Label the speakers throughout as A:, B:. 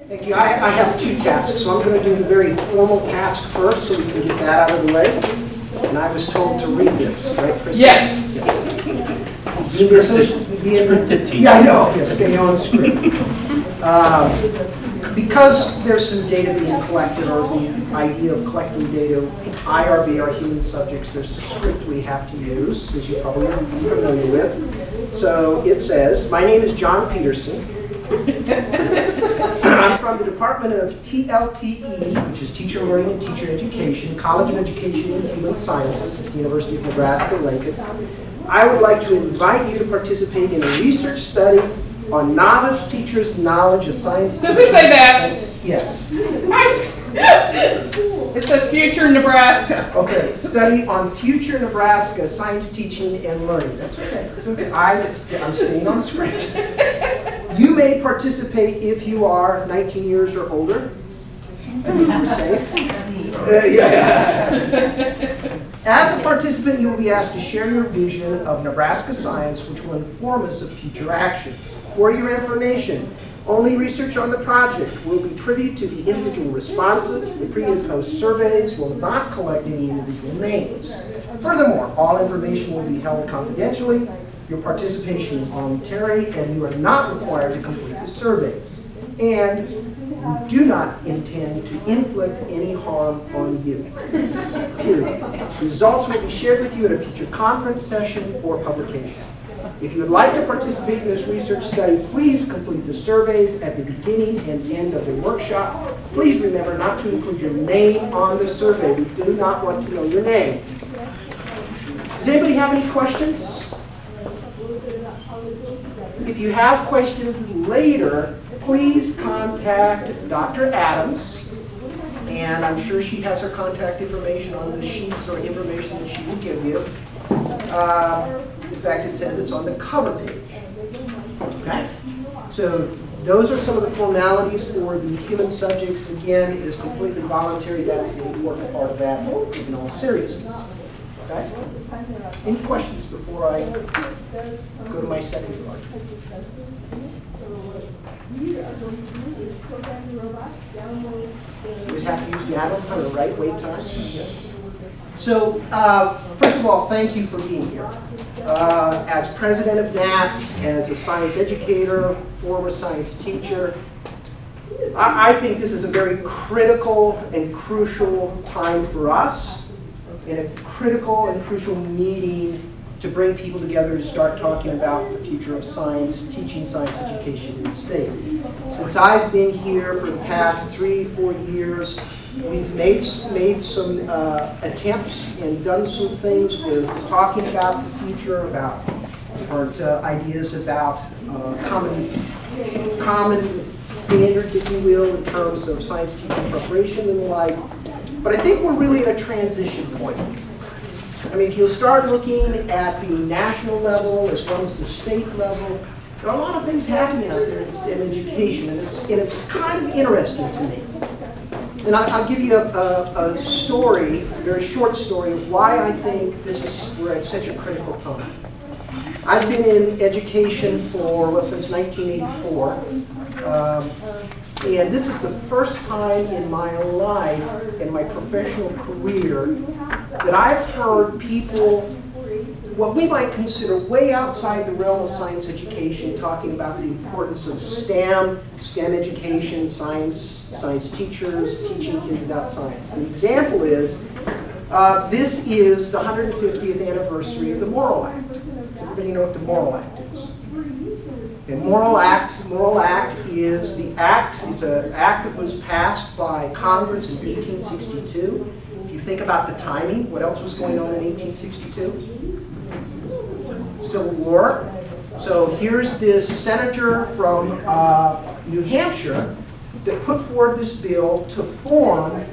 A: Thank you. I have two tasks, so I'm going to do the very formal task first so we can get that out of the way. And I was told to read this, right, Chris?
B: Yes.
A: Yeah, I know. Yeah, stay on script. Because there's some data being collected, or the idea of collecting data, IRB, our human subjects, there's a script we have to use, as you probably are familiar with. So it says, my name is Jon Pedersen. I'm from the Department of TLTE, which is Teacher Learning and Teacher Education, College of Education and Human Sciences at the University of Nebraska-Lincoln. I would like to invite you to participate in a research study on novice teachers' knowledge of science.
B: Does it say that?
A: Yes.
B: It says future Nebraska.
A: Okay, study on future Nebraska science teaching and learning. That's okay. That's okay. I'm staying on script. You may participate if you are 19 years or older. You're safe. As a participant, you will be asked to share your vision of Nebraska science, which will inform us of future actions. For your information, only research on the project will be privy to the individual responses. The pre and post surveys will not collect any individual names. Furthermore, all information will be held confidentially. Your participation is voluntary, and you are not required to complete the surveys. And we do not intend to inflict any harm on you. Period. Results will be shared with you at a future conference session or publication. If you would like to participate in this research study, please complete the surveys at the beginning and end of the workshop. Please remember not to include your name on the survey. We do not want to know your name. Does anybody have any questions? If you have questions later, please contact Dr. Adams, and I'm sure she has her contact information on the sheets or information that she will give you. In fact, it says it's on the cover page. Okay? So those are some of the formalities for the human subjects. Again, it is completely voluntary. That's the important part of that in all seriousness. Okay? Any questions before I go to my second part? You always have to use the atom color, right? Wait time. Yeah. So, first of all, thank you for being here. As president of NATS, as a science educator, former science teacher, I think this is a very critical and crucial time for us, and a critical and crucial meeting to bring people together to start talking about the future of science, teaching science education in the state. Since I've been here for the past 3-4 years, we've made some attempts and done some things with talking about the future, about different ideas about common standards, if you will, in terms of science teaching preparation and the like. But I think we're really at a transition point. I mean, if you start looking at the national level as well as the state level, there are a lot of things happening out there in STEM education, and it's kind of interesting to me. And I'll give you a story, a very short story, of why I think we're at such a critical time. I've been in education since 1984. And this is the first time in my life, in my professional career, that I've heard people, what we might consider way outside the realm of science education, talking about the importance of STEM education, science teachers, teaching kids about science. And the example is, this is the 150th anniversary of the Morrill Act. Everybody know what the Morrill Act is? And Morrill Act is the act. It's an act that was passed by Congress in 1862. If you think about the timing, what else was going on in 1862? Civil War. So here's this senator from New Hampshire that put forward this bill to form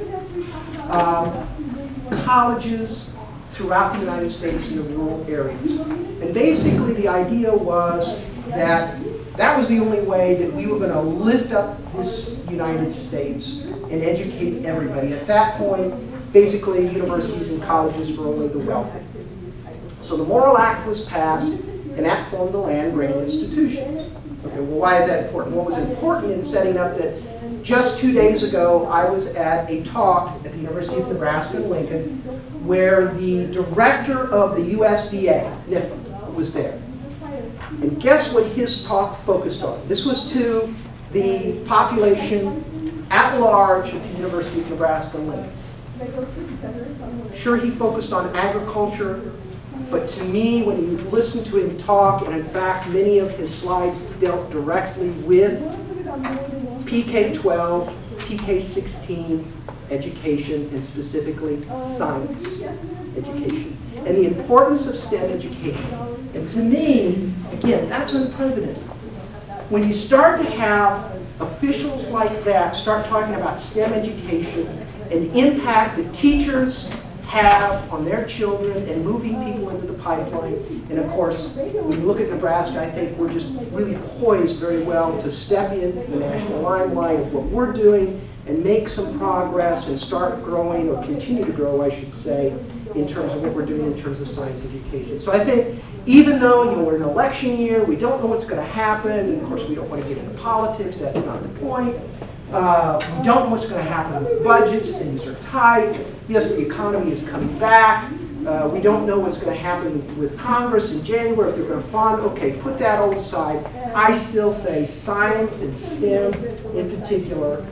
A: colleges throughout the United States in the rural areas. And basically the idea was that was the only way that we were going to lift up this United States and educate everybody. At that point, basically universities and colleges for only the wealthy. So the Morrill Act was passed, and that formed the land-grant institutions. Okay, well, why is that important? What was important in setting up that Just 2 days ago, I was at a talk at the University of Nebraska-Lincoln where the director of the USDA, NIFA, was there. And guess what his talk focused on? This was to the population at large at the University of Nebraska-Lincoln. Sure, he focused on agriculture, but to me, when you listen to him talk, and in fact, many of his slides dealt directly with PK-12, PK-16 education, and specifically science education, and the importance of STEM education. And to me, again, that's unprecedented. When you start to have officials like that start talking about STEM education and the impact that teachers have on their children and moving people into the pipeline. And of course, when you look at Nebraska, I think we're just really poised very well to step into the national limelight of what we're doing and make some progress and start growing, or continue to grow, I should say, in terms of what we're doing in terms of science education. So I think even though we're in an election year, we don't know what's going to happen, and of course we don't want to get into politics, that's not the point. We don't know what's going to happen with budgets, things are tight. Yes, the economy is coming back. We don't know what's going to happen with Congress in January, if they're going to fund. Okay, put that all aside. I still say science and STEM in particular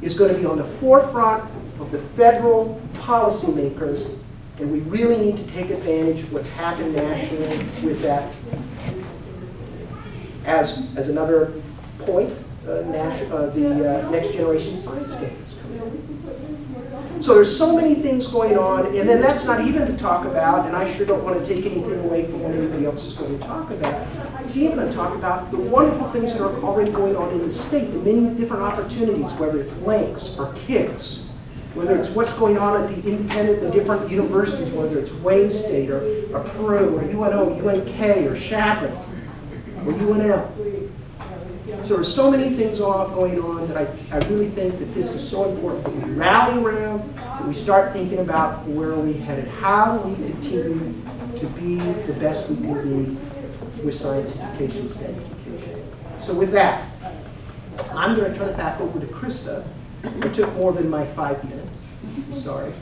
A: is going to be on the forefront of the federal policymakers, and we really need to take advantage of what's happened nationally with that. As another point, the Next Generation Science Standards coming up. So there's so many things going on, and then that's not even to talk about, and I sure don't want to take anything away from what anybody else is going to talk about. It's even to talk about the wonderful things that are already going on in the state, the many different opportunities, whether it's links or KICS, whether it's what's going on at the different universities, whether it's Wayne State or Peru or UNO, UNK or Chapman or UNL. So there's so many things going on that I really think that this is so important that we rally around, that we start thinking about where are we headed, how do we continue to be the best we can be with science education, STEM education. So with that, I'm going to turn it back over to Krista. It took more than my 5 minutes. I'm sorry.